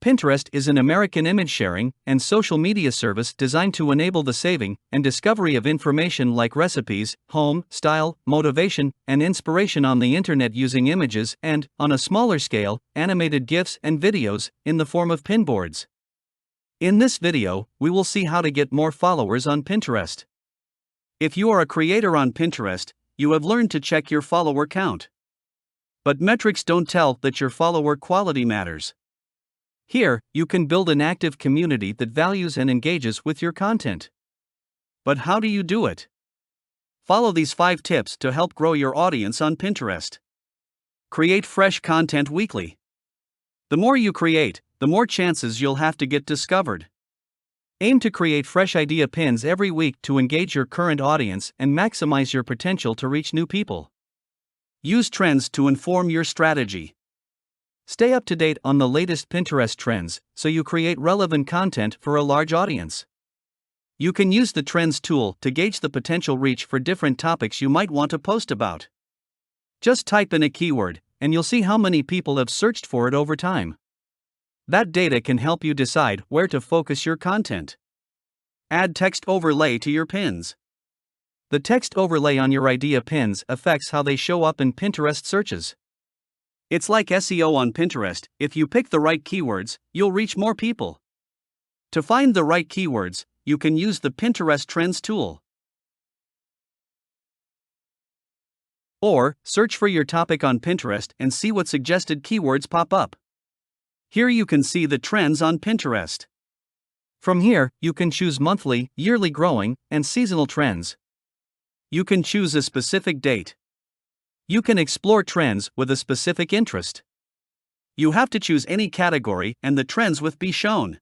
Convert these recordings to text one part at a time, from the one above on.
Pinterest is an American image sharing and social media service designed to enable the saving and discovery of information like recipes, home, style, motivation, and inspiration on the internet using images and, on a smaller scale, animated GIFs and videos in the form of pinboards. In this video, we will see how to get more followers on Pinterest. If you are a creator on Pinterest, you have learned to check your follower count. But metrics don't tell that your follower quality matters. Here, you can build an active community that values and engages with your content. But how do you do it? Follow these 5 tips to help grow your audience on Pinterest. Create fresh content weekly. The more you create, the more chances you'll have to get discovered. Aim to create fresh idea pins every week to engage your current audience and maximize your potential to reach new people. Use trends to inform your strategy. Stay up to date on the latest Pinterest trends so you create relevant content for a large audience. You can use the Trends tool to gauge the potential reach for different topics you might want to post about. Just type in a keyword, and you'll see how many people have searched for it over time. That data can help you decide where to focus your content. Add text overlay to your pins. The text overlay on your idea pins affects how they show up in Pinterest searches. It's like SEO on Pinterest. If you pick the right keywords, you'll reach more people. To find the right keywords, you can use the Pinterest Trends tool. Or, search for your topic on Pinterest and see what suggested keywords pop up. Here you can see the trends on Pinterest. From here, you can choose monthly, yearly growing, and seasonal trends. You can choose a specific date. You can explore trends with a specific interest. You have to choose any category and the trends with be shown.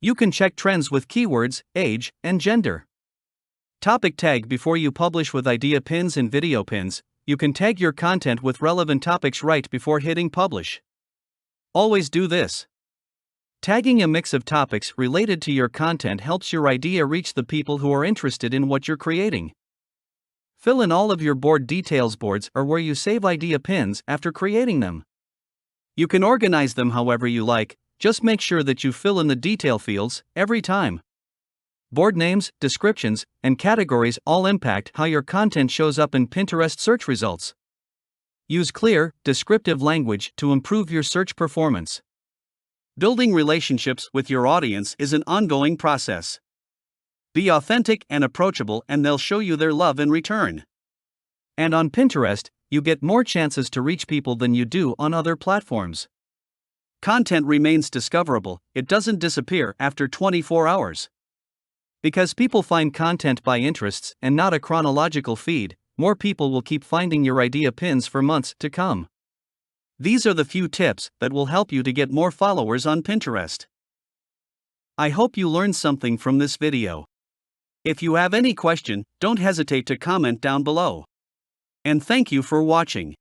You can check trends with keywords, age, and gender. Topic tag before you publish with idea pins and video pins. You can tag your content with relevant topics right before hitting publish. Always do this. Tagging a mix of topics related to your content helps your idea reach the people who are interested in what you're creating. Fill in all of your board details. Boards are where you save idea pins after creating them. You can organize them however you like, just make sure that you fill in the detail fields every time. Board names, descriptions, and categories all impact how your content shows up in Pinterest search results. Use clear, descriptive language to improve your search performance. Building relationships with your audience is an ongoing process. Be authentic and approachable, and they'll show you their love in return. And on Pinterest, you get more chances to reach people than you do on other platforms. Content remains discoverable, it doesn't disappear after 24 hours. Because people find content by interests and not a chronological feed, more people will keep finding your idea pins for months to come. These are the few tips that will help you to get more followers on Pinterest. I hope you learned something from this video. If you have any question, don't hesitate to comment down below. And thank you for watching.